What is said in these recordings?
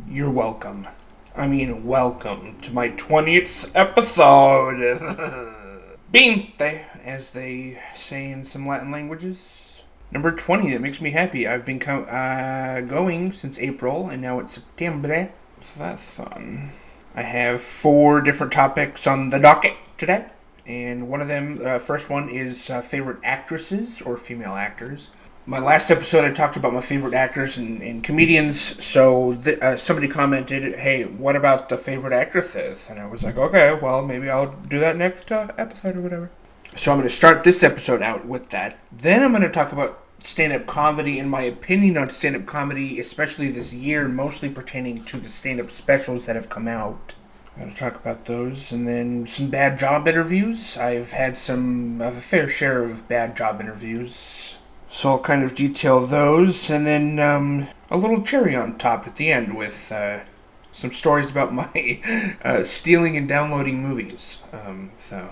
You're welcome. I mean, welcome to my 20th episode. Binte, as they say in some Latin languages. Number 20, that makes me happy. I've been going since April, and now it's September, so that's fun. I have 4 different topics on the docket today, and one of them, first one is favorite actresses or female actors. My last episode, I talked about my favorite actors and comedians. So somebody commented, "Hey, what about the favorite actresses?" And I was like, "Okay, well, maybe I'll do that next episode or whatever." So I'm going to start this episode out with that. Then I'm going to talk about stand-up comedy and my opinion on stand-up comedy, especially this year, mostly pertaining to the stand-up specials that have come out. I'm going to talk about those, and then some bad job interviews. I've had a fair share of bad job interviews. So I'll kind of detail those, and then a little cherry on top at the end with some stories about my stealing and downloading movies. So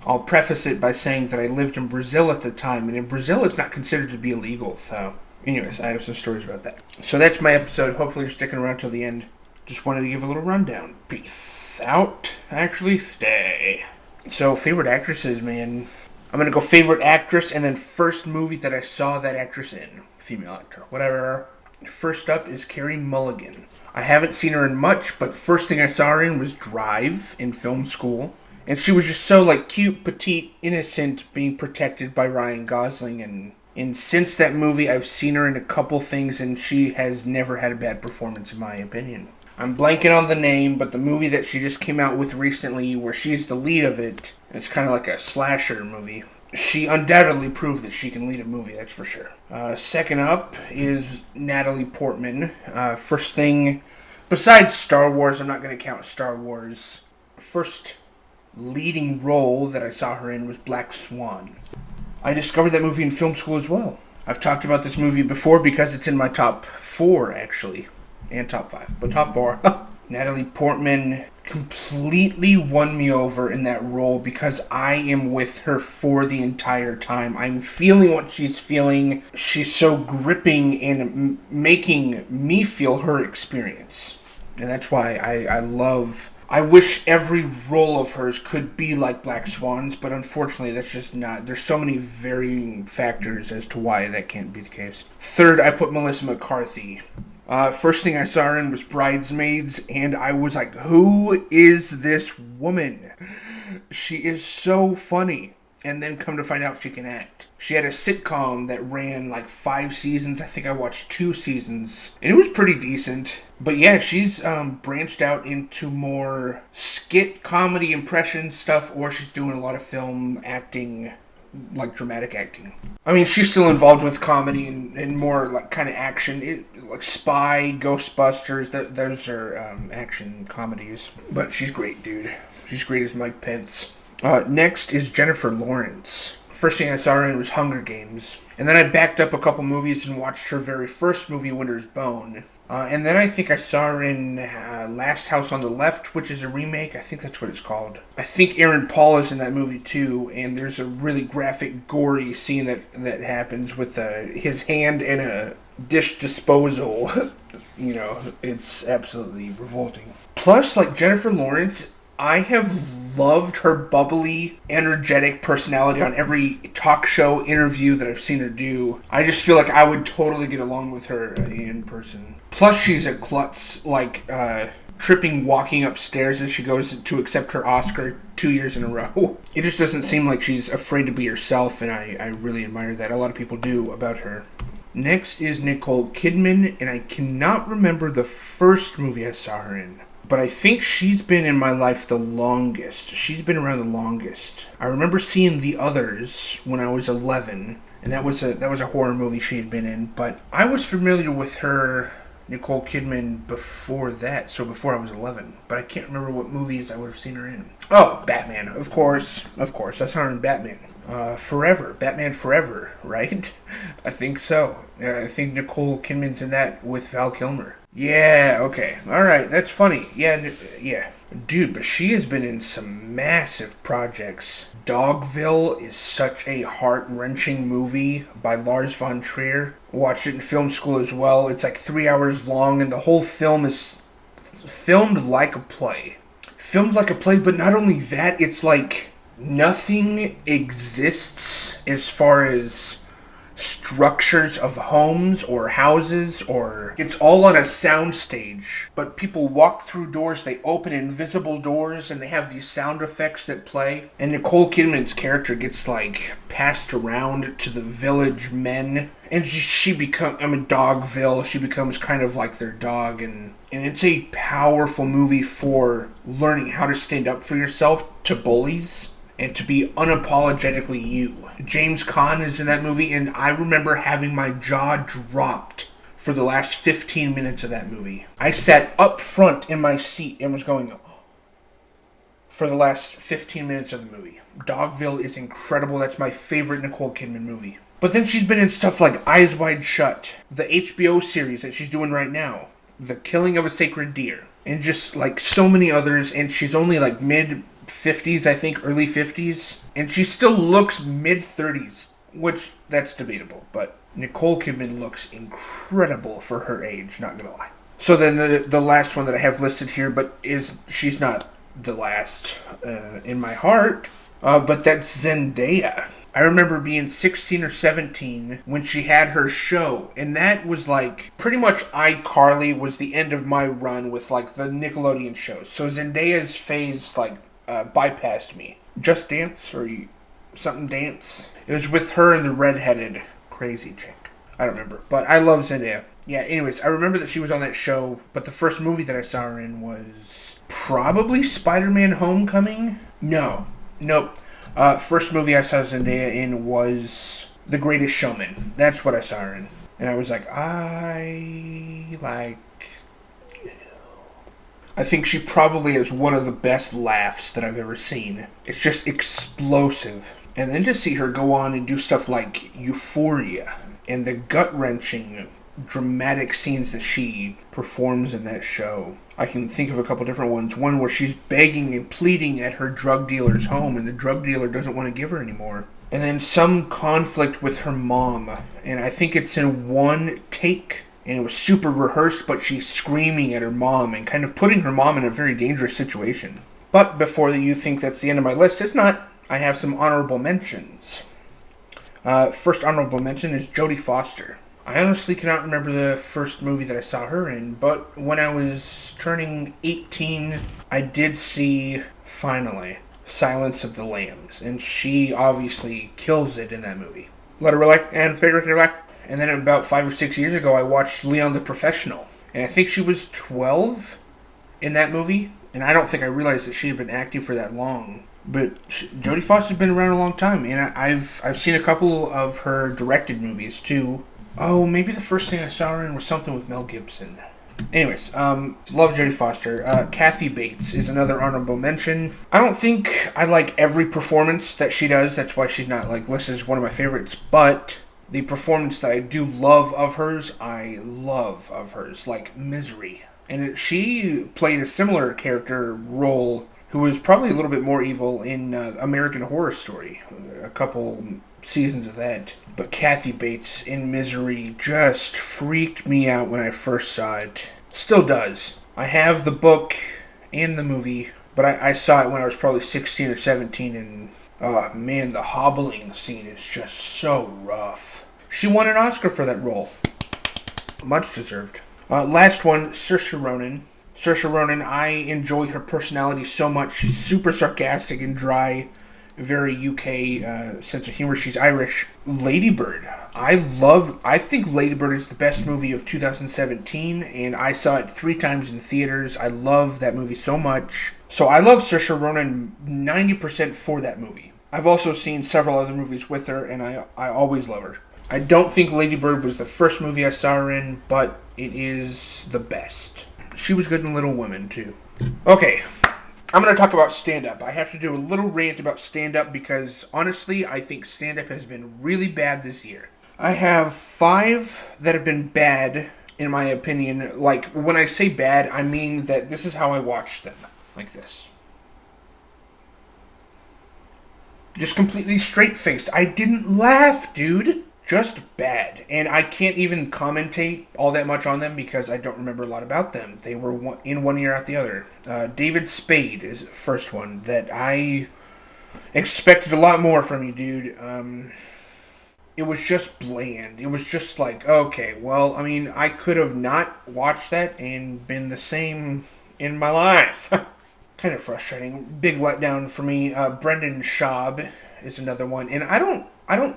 I'll preface it by saying that I lived in Brazil at the time, and in Brazil it's not considered to be illegal. So anyways, I have some stories about that. So that's my episode. Hopefully you're sticking around till the end. Just wanted to give a little rundown. Peace out. Actually, stay. So favorite actresses, man. I'm going to go favorite actress and then first movie that I saw that actress in. Female actor. Whatever. First up is Carey Mulligan. I haven't seen her in much, but first thing I saw her in was Drive in film school. And she was just so cute, petite, innocent, being protected by Ryan Gosling. And since that movie, I've seen her in a couple things, and she has never had a bad performance in my opinion. I'm blanking on the name, but the movie that she just came out with recently, where she's the lead of it, it's kind of like a slasher movie. She undoubtedly proved that she can lead a movie, that's for sure. Second up is Natalie Portman. First thing, besides Star Wars, I'm not going to count Star Wars. First leading role that I saw her in was Black Swan. I discovered that movie in film school as well. I've talked about this movie before because it's in my top 4, actually. And top 5, but top 4. Natalie Portman completely won me over in that role because I am with her for the entire time. I'm feeling what she's feeling. She's so gripping and making me feel her experience. And that's why I wish every role of hers could be like Black Swan's, but unfortunately that's just not. There's so many varying factors as to why that can't be the case. Third, I put Melissa McCarthy. First thing I saw her in was Bridesmaids, and I was like, who is this woman? She is so funny. And then come to find out she can act. She had a sitcom that ran 5 seasons. I think I watched 2 seasons. And it was pretty decent. But yeah, she's branched out into more skit comedy impression stuff, or she's doing a lot of film acting, dramatic acting. I mean, she's still involved with comedy and more kind of action, like Spy, Ghostbusters. Those are action comedies. But she's great, dude. She's great as Mike Pence. Next is Jennifer Lawrence. First thing I saw her in was Hunger Games. And then I backed up a couple movies and watched her very first movie, Winter's Bone. And then I think I saw her in Last House on the Left, which is a remake. I think that's what it's called. I think Aaron Paul is in that movie too, and there's a really graphic, gory scene that happens with his hand in a dish disposal. It's absolutely revolting. Plus, Jennifer Lawrence, I have loved her bubbly, energetic personality on every talk show interview that I've seen her do. I just feel like I would totally get along with her in person. Plus, she's a klutz, tripping, walking upstairs as she goes to accept her Oscar 2 years in a row. It just doesn't seem like she's afraid to be herself, and I really admire that. A lot of people do about her. Next is Nicole Kidman, and I cannot remember the first movie I saw her in. But I think she's been in my life the longest. She's been around the longest. I remember seeing The Others when I was 11, and that was a horror movie she had been in. But I was familiar with her, Nicole Kidman, before that, so before I was 11. But I can't remember what movies I would have seen her in. Oh, Batman, of course. I saw her in Batman. Forever, Batman Forever, right? I think so. I think Nicole Kidman's in that with Val Kilmer. Yeah, okay. Alright, that's funny. Yeah. Dude, but she has been in some massive projects. Dogville is such a heart-wrenching movie by Lars von Trier. Watched it in film school as well. It's like 3 hours long, and the whole film is filmed like a play. Filmed like a play, but not only that, it's like nothing exists as far as structures of homes or houses, or it's all on a soundstage, but people walk through doors, they open invisible doors, and they have these sound effects that play, and Nicole Kidman's character gets like passed around to the village men, and she becomes, Dogville, she becomes kind of like their dog, and it's a powerful movie for learning how to stand up for yourself to bullies and to be unapologetically you. James Caan is in that movie, and I remember having my jaw dropped for the last 15 minutes of that movie. I sat up front in my seat and was going for the last 15 minutes of the movie. Dogville is incredible. That's my favorite Nicole Kidman movie. But then she's been in stuff like Eyes Wide Shut, the HBO series that she's doing right now, The Killing of a Sacred Deer, and just like so many others, and she's only like mid-50s, I think, early 50s, and she still looks mid-30s, which, that's debatable, but Nicole Kidman looks incredible for her age, not gonna lie. So then the last one that I have listed here, but she's not the last in my heart, but that's Zendaya. I remember being 16 or 17 when she had her show, and that was like, pretty much iCarly was the end of my run with like the Nickelodeon shows. So Zendaya's phase like bypassed me. Just Dance or something Dance. It was with her and the redheaded crazy chick. I don't remember, but I love Zendaya. Yeah, anyways, I remember that she was on that show, but the first movie that I saw her in was probably Spider-Man Homecoming? Nope. First movie I saw Zendaya in was The Greatest Showman. That's what I saw her in. And I was like, I think she probably has one of the best laughs that I've ever seen. It's just explosive. And then to see her go on and do stuff like Euphoria and the gut-wrenching dramatic scenes that she performs in that show. I can think of a couple different ones. One where she's begging and pleading at her drug dealer's home and the drug dealer doesn't want to give her anymore. And then some conflict with her mom. And I think it's in one take. And it was super rehearsed, but she's screaming at her mom and kind of putting her mom in a very dangerous situation. But before you think that's the end of my list, it's not. I have some honorable mentions. First honorable mention is Jodie Foster. I honestly cannot remember the first movie that I saw her in, but when I was turning 18, I did see, finally, Silence of the Lambs, and she obviously kills it in that movie. Literally and figuratively. And then about 5 or 6 years ago, I watched Leon the Professional, and I think she was 12 in that movie, and I don't think I realized that she had been acting for that long. But Jodie Foster's been around a long time, and I've seen a couple of her directed movies too. Oh, maybe the first thing I saw her in was something with Mel Gibson. Anyways, love Jodie Foster. Kathy Bates is another honorable mention. I don't think I like every performance that she does. That's why she's not like listed as one of my favorites. But the performance that I do love of hers, like Misery. And she played a similar character role who was probably a little bit more evil in American Horror Story. A couple seasons of that. But Kathy Bates in Misery just freaked me out when I first saw it. Still does. I have the book and the movie, but I saw it when I was probably 16 or 17, and oh man, the hobbling scene is just so rough. She won an Oscar for that role. Much deserved. Last one, Saoirse Ronan. Saoirse Ronan, I enjoy her personality so much. She's super sarcastic and dry. Very UK sense of humor. She's Irish. Lady Bird. I think Lady Bird is the best movie of 2017, and I saw it 3 times in theaters. I love that movie so much. So I love Saoirse Ronan 90% for that movie. I've also seen several other movies with her, and I always love her. I don't think Lady Bird was the first movie I saw her in, but it is the best. She was good in Little Women, too. Okay. I'm going to talk about stand-up. I have to do a little rant about stand-up because, honestly, I think stand-up has been really bad this year. I have 5 that have been bad, in my opinion. Like, when I say bad, I mean that this is how I watch them. Like this. Just completely straight-faced. I didn't laugh, dude. Just bad. And I can't even commentate all that much on them because I don't remember a lot about them. They were in one ear out the other. David Spade is the first one that I expected a lot more from you, dude. It was just bland. It was just like, okay, well, I mean, I could have not watched that and been the same in my life. Kind of frustrating. Big letdown for me. Brendan Schaub is another one. And I don't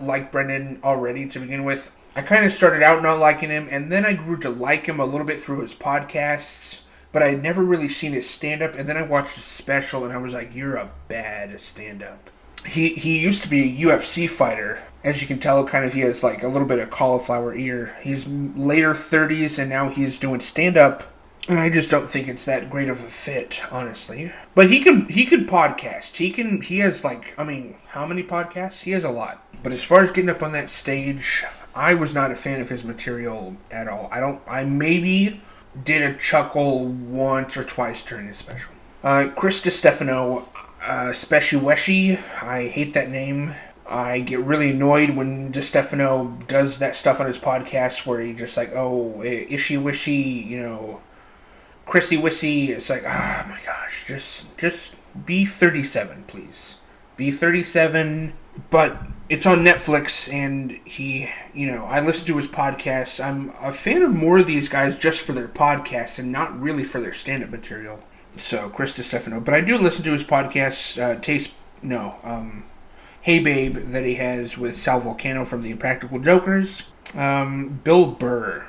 like Brendan already to begin with. I kind of started out not liking him, and then I grew to like him a little bit through his podcasts, but I had never really seen his stand-up, and then I watched his special, and I was like, you're a bad stand-up. He used to be a UFC fighter. As you can tell, kind of he has like a little bit of cauliflower ear. He's later 30s, and now he's doing stand-up, and I just don't think it's that great of a fit, honestly. But he could podcast. He has like, I mean, how many podcasts? He has a lot. But as far as getting up on that stage, I was not a fan of his material at all. I maybe did a chuckle once or twice during his special. Chris DiStefano, Speciueshi, I hate that name. I get really annoyed when DiStefano does that stuff on his podcast where he just like, oh, ishy wishy, you know, Chrissy wissy. It's like, oh my gosh, just be 37, please. Be 37, but it's on Netflix, and he, you know, I listen to his podcasts. I'm a fan of more of these guys just for their podcasts and not really for their stand-up material. So, Chris DiStefano. But I do listen to his podcasts, Hey Babe, that he has with Sal Vulcano from the Impractical Jokers. Bill Burr.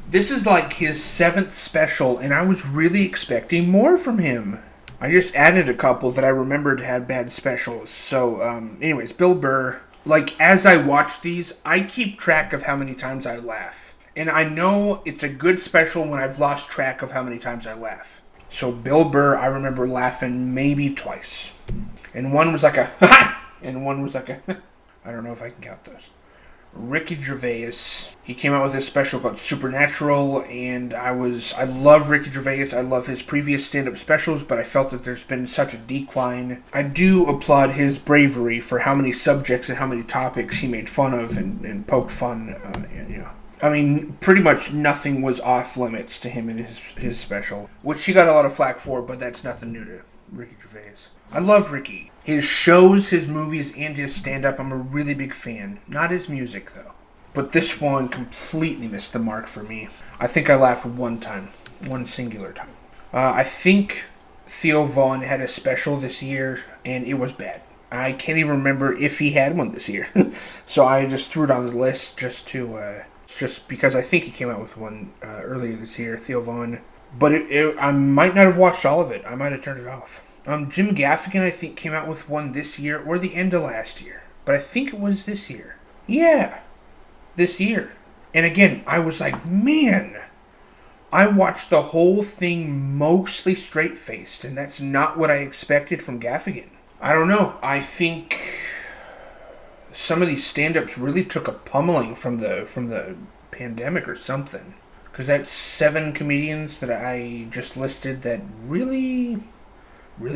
This is like his 7th special, and I was really expecting more from him. I just added a couple that I remembered had bad specials. So, anyways, Bill Burr. Like, as I watch these, I keep track of how many times I laugh. And I know it's a good special when I've lost track of how many times I laugh. So, Bill Burr, I remember laughing maybe twice. And one was like a, ha! And one was like a, I don't know if I can count those. Ricky Gervais. He came out with this special called Supernatural, and I love Ricky Gervais. I love his previous stand-up specials, but I felt that there's been such a decline. I do applaud his bravery for how many subjects and how many topics he made fun of and poked fun. You know, I mean, pretty much nothing was off limits to him in his special, which he got a lot of flack for, but that's nothing new to Ricky Gervais. I love Ricky. His shows, his movies, and his stand-up, I'm a really big fan. Not his music, though. But this one completely missed the mark for me. I think I laughed one time. One singular time. I think Theo Vaughn had a special this year, and it was bad. I can't even remember if he had one this year. So I just threw it on the list just because I think he came out with one earlier this year, Theo Vaughn. But I might not have watched all of it. I might have turned it off. Jim Gaffigan, I think, came out with one this year or the end of last year. But I think it was this year. Yeah, this year. And again, I was like, man, I watched the whole thing mostly straight-faced, and that's not what I expected from Gaffigan. I don't know. I think some of these stand-ups really took a pummeling from the pandemic or something. Because that's 7 comedians that I just listed that really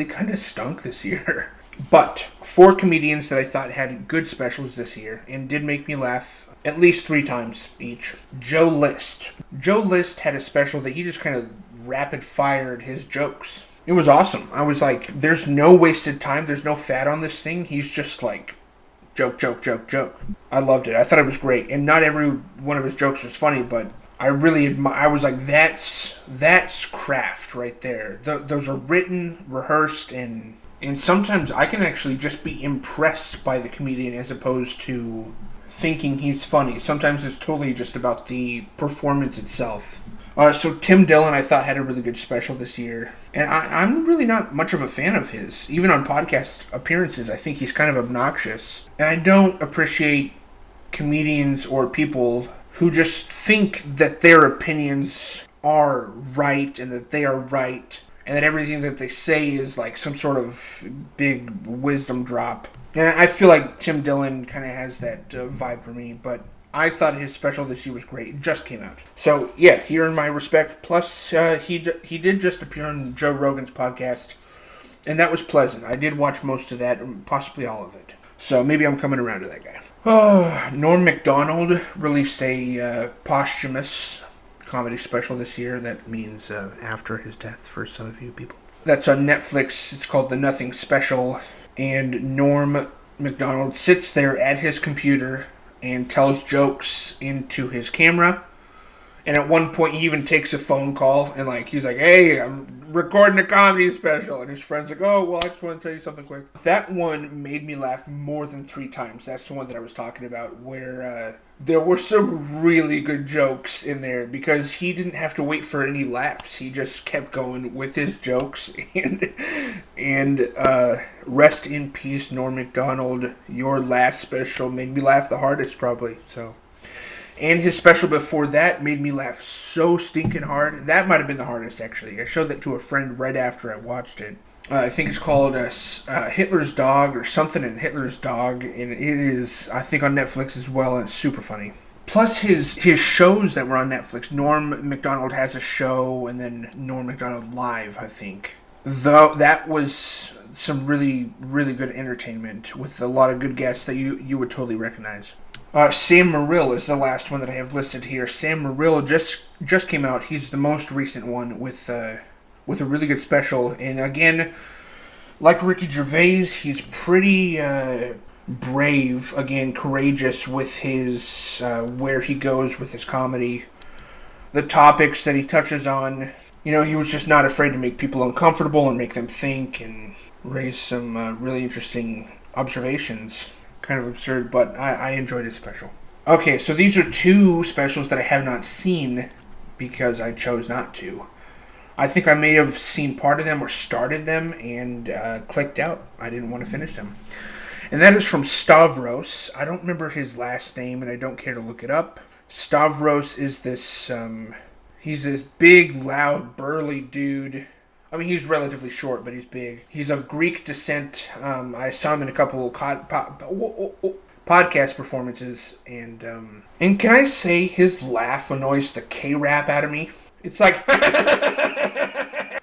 kind of stunk this year. But 4 comedians that I thought had good specials this year and did make me laugh at least 3 times each. Joe List. Joe List had a special that he just kind of rapid-fired his jokes. It was awesome. I was like, there's no wasted time. There's no fat on this thing. He's just like, joke, joke, joke, joke. I loved it. I thought it was great. And not every one of his jokes was funny, but I really I was like, that's craft right there. Those are written, rehearsed, and sometimes I can actually just be impressed by the comedian as opposed to thinking he's funny. Sometimes it's totally just about the performance itself. So Tim Dillon, I thought, had a really good special this year. And I'm really not much of a fan of his. Even on podcast appearances, I think he's kind of obnoxious. And I don't appreciate comedians or people who just think that their opinions are right and that they are right and that everything that they say is like some sort of big wisdom drop. And I feel like Tim Dillon kind of has that vibe for me, but I thought his special this year was great. It just came out. So, yeah, he earned my respect. Plus, he did just appear on Joe Rogan's podcast, and that was pleasant. I did watch most of that, possibly all of it. So maybe I'm coming around to that guy. Norm Macdonald released a posthumous comedy special this year. That means after his death for some of you people. That's on Netflix. It's called The Nothing Special. And Norm Macdonald sits there at his computer and tells jokes into his camera. And at one point, he even takes a phone call and he's like, "Hey, I'm recording a comedy special." And his friend's like, "Oh, well, I just want to tell you something quick." That one made me laugh more than 3 times. That's the one that I was talking about, where there were some really good jokes in there because he didn't have to wait for any laughs. He just kept going with his jokes. And rest in peace, Norm Macdonald. Your last special made me laugh the hardest, probably. So. And his special before that made me laugh so stinking hard. That might have been the hardest, actually. I showed that to a friend right after I watched it. I think it's called Hitler's Dog or something in Hitler's Dog. And it is, I think, on Netflix as well. And it's super funny. Plus his shows that were on Netflix. Norm Macdonald has a show, and then Norm Macdonald Live, I think. Though that was some really, really good entertainment with a lot of good guests that you would totally recognize. Sam Morrill is the last one that I have listed here. Sam Morrill just came out. He's the most recent one with a really good special. And again, like Ricky Gervais, he's pretty brave, again, courageous with his where he goes with his comedy. The topics that he touches on, he was just not afraid to make people uncomfortable and make them think and raise some really interesting observations. Kind of absurd, but I enjoyed his special. Okay, so these are 2 specials that I have not seen because I chose not to. I think I may have seen part of them or started them and clicked out. I didn't want to finish them. And that is from Stavros. I don't remember his last name, and I don't care to look it up. Stavros is this, he's this big, loud, burly dude. I mean, he's relatively short, but he's big. He's of Greek descent. I saw him in a couple of podcast performances, and can I say his laugh annoys the K-rap out of me? It's like,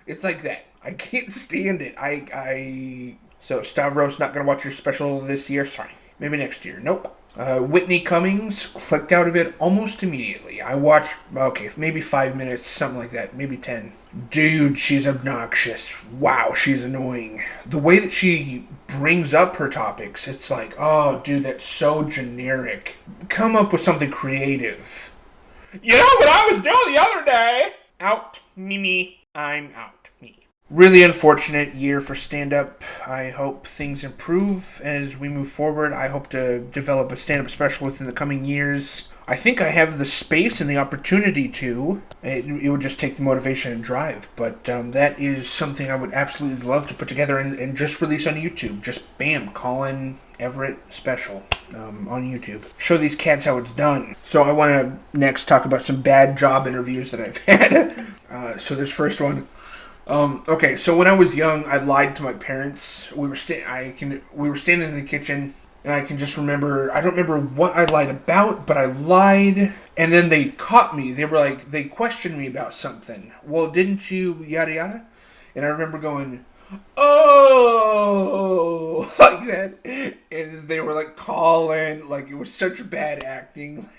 it's like that. I can't stand it. So Stavros, not gonna watch your special this year. Sorry, maybe next year. Nope. Whitney Cummings, clicked out of it almost immediately. I watched, maybe 5 minutes, something like that, maybe 10. Dude, she's obnoxious. Wow, she's annoying. The way that she brings up her topics, it's like, oh, dude, that's so generic. Come up with something creative. You know what I was doing the other day? Out, me, I'm out, me. Really unfortunate year for stand-up. I hope things improve as we move forward. I hope to develop a stand-up special within the coming years. I think I have the space and the opportunity to. It would just take the motivation and drive. But that is something I would absolutely love to put together and just release on YouTube. Just bam, Colin Everett special on YouTube. Show these cats how it's done. So I want to next talk about some bad job interviews that I've had. So this first one. Okay, so when I was young, I lied to my parents. We were standing in the kitchen, and I can just remember, I don't remember what I lied about, but I lied, and then they caught me. They questioned me about something. Well, didn't you, yada yada? And I remember going, oh, like that. And they were like calling, like it was such bad acting.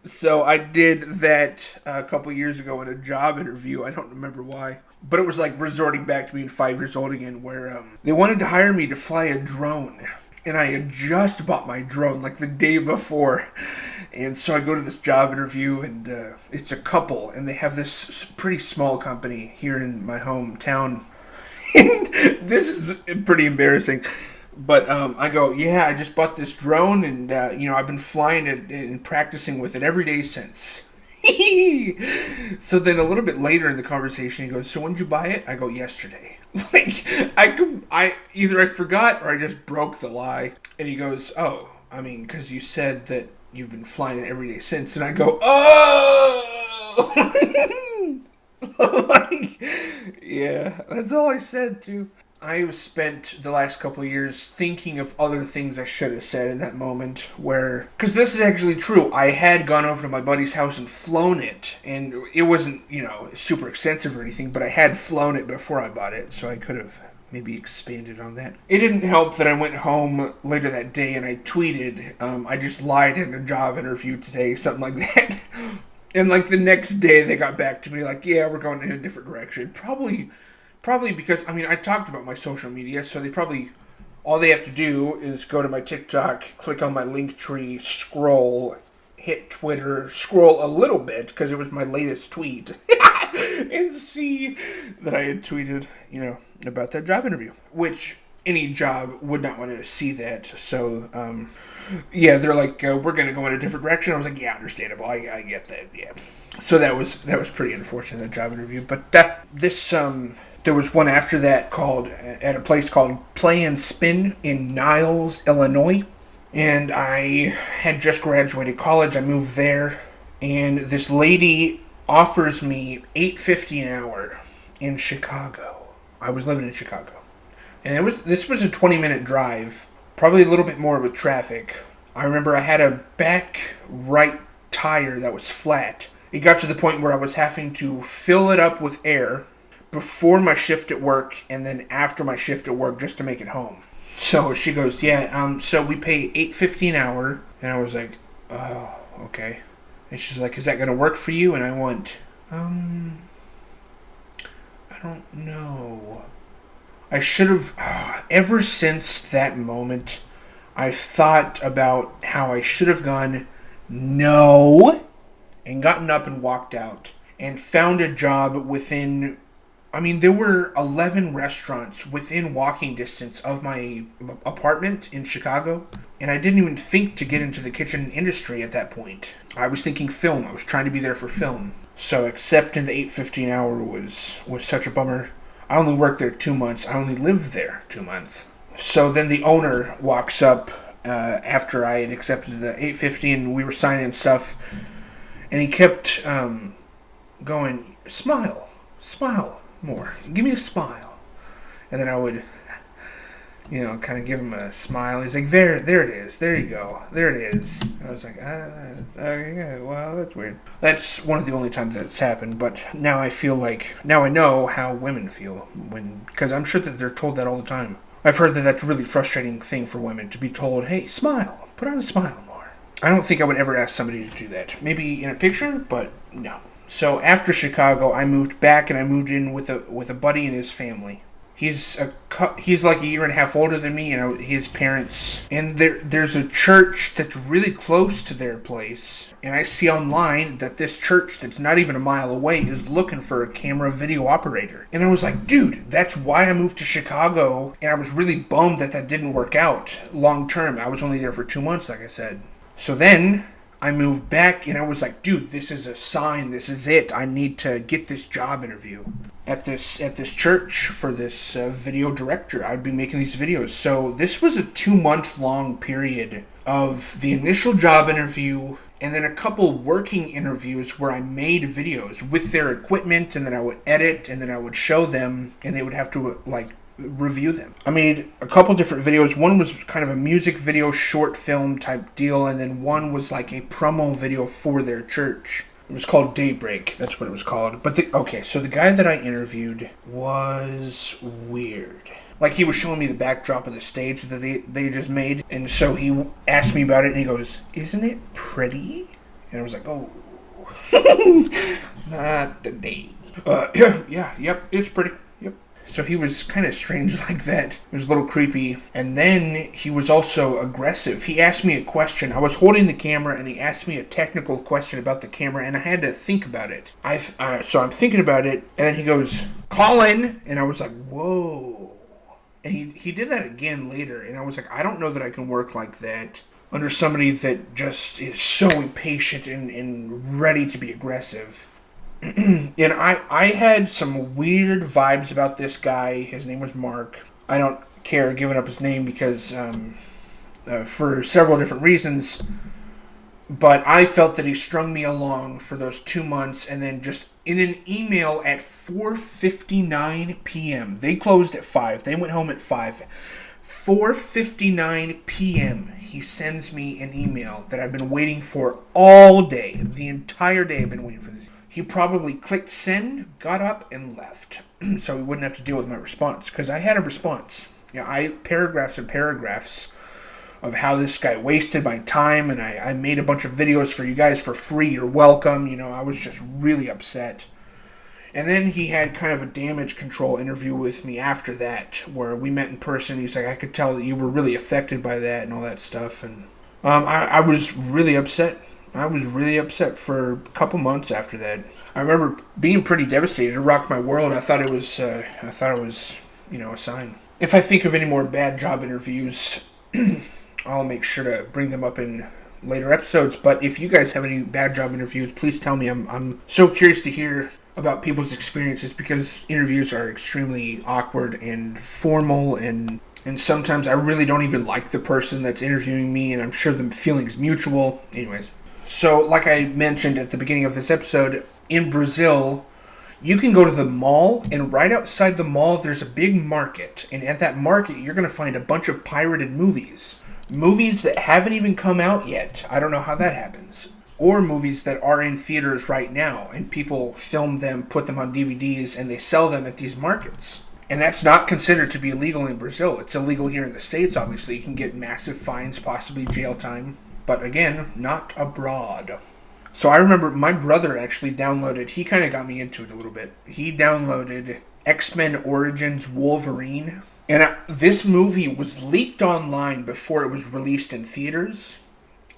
So I did that a couple years ago in a job interview. I don't remember why, but it was like resorting back to being 5 years old again, where they wanted to hire me to fly a drone, and I had just bought my drone like the day before. And so I go to this job interview, and it's a couple, and they have this pretty small company here in my hometown. And this is pretty embarrassing. But I go, yeah, I just bought this drone, and I've been flying it and practicing with it every day since. So then a little bit later in the conversation, he goes, so when did you buy it? I go, yesterday. Like, I either I forgot or I just broke the lie. And he goes, oh, I mean, because you said that you've been flying it every day since. And I go, oh! Like, yeah, that's all I said too. I've spent the last couple of years thinking of other things I should have said in that moment where, because this is actually true, I had gone over to my buddy's house and flown it, and it wasn't, super extensive or anything, but I had flown it before I bought it, so I could have maybe expanded on that. It didn't help that I went home later that day and I tweeted, I just lied in a job interview today, something like that. And like the next day they got back to me like, yeah, we're going in a different direction. Probably because, I talked about my social media, so all they have to do is go to my TikTok, click on my link tree, scroll, hit Twitter, scroll a little bit, because it was my latest tweet, and see that I had tweeted, about that job interview. Which any job would not want to see that, so, yeah, they're like, we're going to go in a different direction. I was like, yeah, understandable, I get that, yeah. So that was pretty unfortunate, that job interview, but there was one after that at a place called Play and Spin in Niles, Illinois. And I had just graduated college. I moved there. And this lady offers me $8.50 an hour in Chicago. I was living in Chicago. And this was a 20-minute drive. Probably a little bit more with traffic. I remember I had a back right tire that was flat. It got to the point where I was having to fill it up with air before my shift at work and then after my shift at work just to make it home. So she goes, yeah, so we pay $8.50 an hour. And I was like, oh, okay. And she's like, is that going to work for you? And I went, I don't know. I should have, ever since that moment, I've thought about how I should have gone, no, and gotten up and walked out and found a job within, there were 11 restaurants within walking distance of my apartment in Chicago, and I didn't even think to get into the kitchen industry at that point. I was thinking film. I was trying to be there for film. So accepting the $8.50 an hour was such a bummer. I only worked there 2 months. I only lived there 2 months. So then the owner walks up after I had accepted the $8.50 and we were signing stuff, and he kept going, smile more. Give me a smile. And then I would, kind of give him a smile. He's like, there it is. There you go. There it is. I was like, okay, well, that's weird. That's one of the only times that's happened, but now I know how women feel because I'm sure that they're told that all the time. I've heard that that's a really frustrating thing for women, to be told, hey, smile. Put on a smile more. I don't think I would ever ask somebody to do that. Maybe in a picture, but no. So after Chicago, I moved back and I moved in with a buddy and his family. He's like a year and a half older than me, and his parents. And there's a church that's really close to their place. And I see online that this church that's not even a mile away is looking for a camera video operator. And I was like, dude, that's why I moved to Chicago. And I was really bummed that didn't work out long term. I was only there for 2 months, like I said. So then I moved back and I was like, dude, this is a sign. This is it. I need to get this job interview at this church for this video director. I'd be making these videos. So this was a 2-month long period of the initial job interview and then a couple working interviews where I made videos with their equipment, and then I would edit, and then I would show them, and they would have to review them. I made a couple different videos. One was kind of a music video, short film type deal, and then one was like a promo video for their church. It was called Daybreak. That's what it was called. But so the guy that I interviewed was weird. Like, he was showing me the backdrop of the stage that they just made, and so he asked me about it, and he goes, "Isn't it pretty?" And I was like, "Oh, not the day." Yep, it's pretty. So he was kind of strange like that. It was a little creepy. And then he was also aggressive. He asked me a question. I was holding the camera, and he asked me a technical question about the camera, and I had to think about it. So I'm thinking about it, and then he goes, "Colin!" And I was like, whoa. And he did that again later, and I was like, I don't know that I can work like that under somebody that just is so impatient and ready to be aggressive. And I had some weird vibes about this guy. His name was Mark. I don't care giving up his name because for several different reasons. But I felt that he strung me along for those 2 months, and then just in an email at 4:59 p.m. They closed at 5. They went home at 5. 4:59 p.m. he sends me an email that I've been waiting for all day. The entire day I've been waiting for this. He probably clicked send, got up, and left. So he wouldn't have to deal with my response, because I had a response. Paragraphs and paragraphs of how this guy wasted my time, and I made a bunch of videos for you guys for free. You're welcome. I was just really upset. And then he had kind of a damage control interview with me after that, where we met in person. He's like, I could tell that you were really affected by that and all that stuff. And I was really upset. I was really upset for a couple months after that. I remember being pretty devastated. It rocked my world. I thought it was a sign. If I think of any more bad job interviews, I'll make sure to bring them up in later episodes. But if you guys have any bad job interviews, please tell me. I'm so curious to hear about people's experiences, because interviews are extremely awkward and formal, and sometimes I really don't even like the person that's interviewing me, and I'm sure the feeling's mutual. Anyways, so like I mentioned at the beginning of this episode, in Brazil, you can go to the mall, and right outside the mall there's a big market, and at that market you're going to find a bunch of pirated movies. Movies that haven't even come out yet. I don't know how that happens. Or movies that are in theaters right now, and people film them, put them on DVDs, and they sell them at these markets. And that's not considered to be illegal in Brazil. It's illegal here in the States, obviously. You can get massive fines, possibly jail time. But again, not abroad. So I remember my brother actually downloaded, he kind of got me into it a little bit. He downloaded X-Men Origins Wolverine. And this movie was leaked online before it was released in theaters.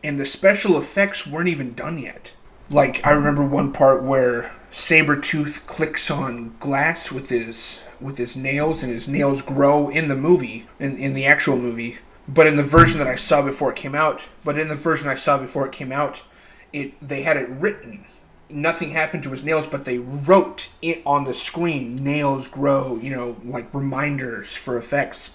And the special effects weren't even done yet. Like, I remember one part where Sabretooth clicks on glass with his nails, and his nails grow in the movie, in the actual movie. But in the version that I saw before it came out, they had it written. Nothing happened to his nails, but they wrote it on the screen, nails grow, like reminders for effects.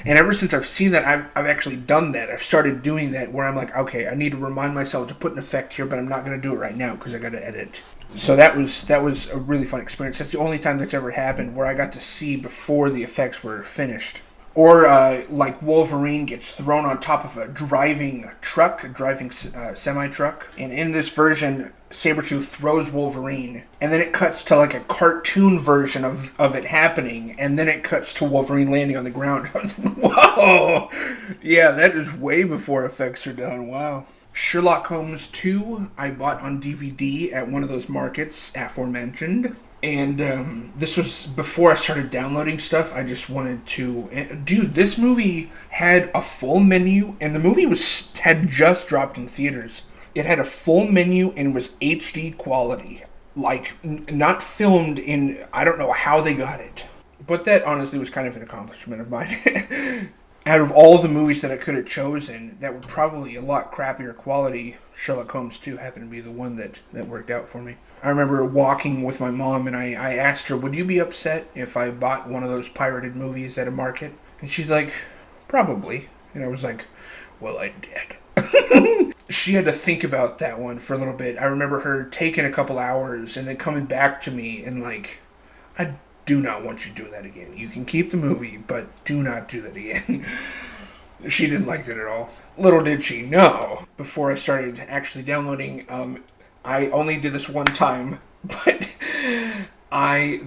And ever since I've seen that, I've actually done that. I've started doing that, where I'm like, okay, I need to remind myself to put an effect here, but I'm not going to do it right now because I got to edit. So that was a really fun experience. That's the only time that's ever happened, where I got to see before the effects were finished. Or like Wolverine gets thrown on top of a driving semi-truck. And in this version, Sabretooth throws Wolverine. And then it cuts to like a cartoon version of it happening. And then it cuts to Wolverine landing on the ground. I was like, whoa! Yeah, that is way before effects are done. Wow. Sherlock Holmes 2, I bought on DVD at one of those markets aforementioned. And this was before I started downloading stuff. I just wanted to... Dude, this movie had a full menu, and the movie had just dropped in theaters. It had a full menu and was HD quality. Like, not filmed in... I don't know how they got it. But that honestly was kind of an accomplishment of mine. Out of all the movies that I could have chosen that were probably a lot crappier quality, Sherlock Holmes 2 happened to be the one that worked out for me. I remember walking with my mom, and I asked her, would you be upset if I bought one of those pirated movies at a market? And she's like, probably. And I was like, well, I did. She had to think about that one for a little bit. I remember her taking a couple hours and then coming back to me and like, I do not want you doing that again. You can keep the movie, but do not do that again. She didn't like that at all. Little did she know, before I started actually downloading, I only did this one time, but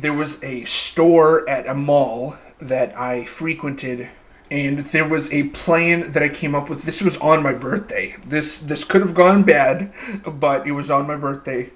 there was a store at a mall that I frequented, and there was a plan that I came up with. This was on my birthday. This could have gone bad, but it was on my birthday.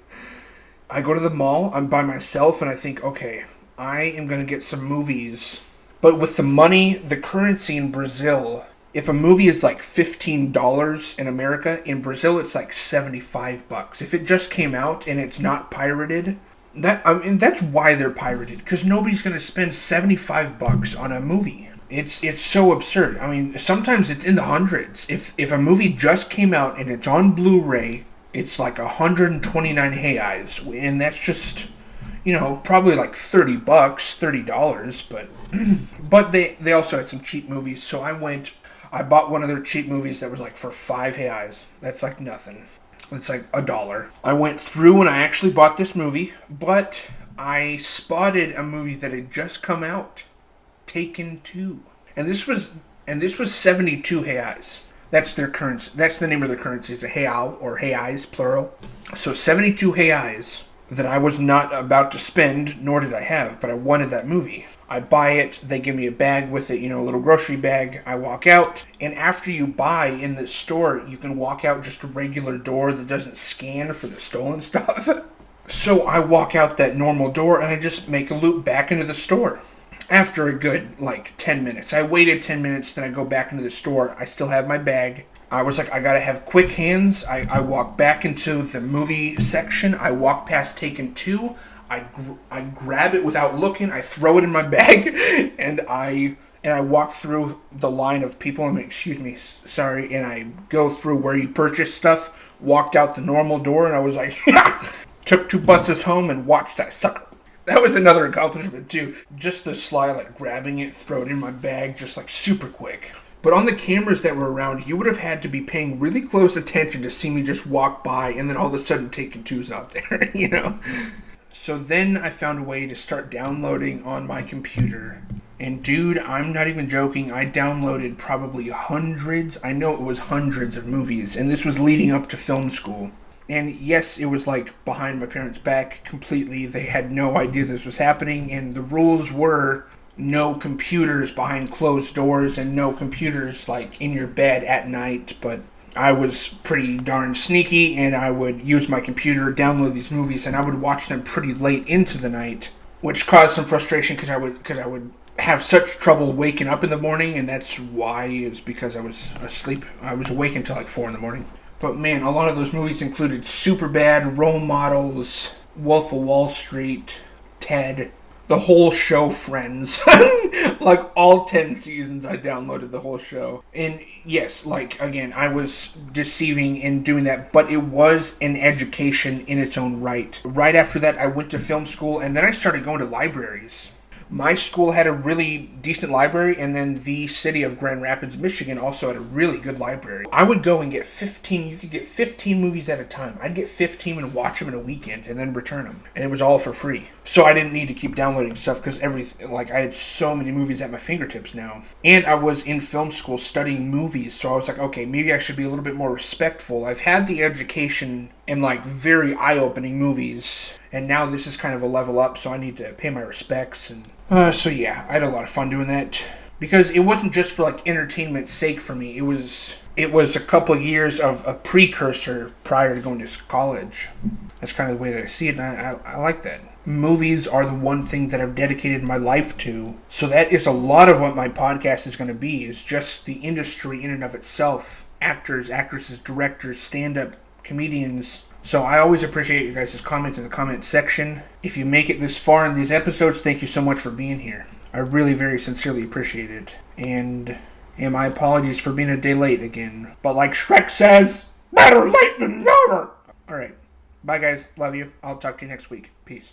I go to the mall, I'm by myself, and I think, okay, I am going to get some movies. But with the money, the currency in Brazil, if a movie is like $15 in America, in Brazil it's like $75. If it just came out and it's not pirated, that's why they're pirated, because nobody's going to spend $75 on a movie. It's so absurd. I mean, sometimes it's in the hundreds. If a movie just came out and it's on Blu-ray, it's like 129 reais, and that's just, probably like $30, but they also had some cheap movies, so I bought one of their cheap movies that was like for 5 reais. That's like nothing. It's like $1. I went through and I actually bought this movie, but I spotted a movie that had just come out, Taken 2. And this was 72 reais. That's their currency. That's the name of their currency. It's a real or reais plural. So 72 reais that I was not about to spend, nor did I have, but I wanted that movie. I buy it, they give me a bag with it, a little grocery bag. I walk out, and after you buy in the store, you can walk out just a regular door that doesn't scan for the stolen stuff. So I walk out that normal door, and I just make a loop back into the store. After a good, 10 minutes. I waited 10 minutes, then I go back into the store. I still have my bag. I was like, I gotta have quick hands. I walk back into the movie section. I walk past Taken 2. I grab it without looking. I throw it in my bag, and I walk through the line of people. I'm like, excuse me, sorry. And I go through where you purchase stuff. Walked out the normal door, and I was like, took 2 buses home and watched that sucker. That was another accomplishment too. Just the sly, grabbing it, throw it in my bag, just super quick. But on the cameras that were around, you would have had to be paying really close attention to see me just walk by and then all of a sudden Taken 2's out there, So then I found a way to start downloading on my computer. And dude, I'm not even joking, I downloaded probably hundreds of movies. And this was leading up to film school. And yes, it was behind my parents' back completely. They had no idea this was happening. And the rules were no computers behind closed doors and no computers in your bed at night. But I was pretty darn sneaky, and I would use my computer, download these movies, and I would watch them pretty late into the night, which caused some frustration because I would have such trouble waking up in the morning, and that's why. It was because I was asleep. I was awake until 4 in the morning. But man, a lot of those movies included Superbad, Role Models, Wolf of Wall Street, Ted, the whole show Friends. All 10 seasons, I downloaded the whole show. And yes, again, I was deceiving in doing that, but it was an education in its own right. Right after that, I went to film school, and then I started going to libraries. My school had a really decent library, and then the city of Grand Rapids, Michigan also had a really good library. I would go and get 15, you could get 15 movies at a time. I'd get 15 and watch them in a weekend and then return them. And it was all for free. So I didn't need to keep downloading stuff because I had so many movies at my fingertips now. And I was in film school studying movies, so I was like, okay, maybe I should be a little bit more respectful. I've had the education in very eye-opening movies, and now this is kind of a level up, so I need to pay my respects. And so yeah, I had a lot of fun doing that, because it wasn't just for entertainment's sake for me. It was a couple of years of a precursor prior to going to college. That's kind of the way that I see it, and I like that. Movies are the one thing that I've dedicated my life to, so that is a lot of what my podcast is going to be, is just the industry in and of itself. Actors, actresses, directors, stand-up comedians. So I always appreciate you guys' comments in the comment section. If you make it this far in these episodes, thank you so much for being here. I really very sincerely appreciate it. And my apologies for being a day late again. But like Shrek says, better late than never! Alright. Bye guys. Love you. I'll talk to you next week. Peace.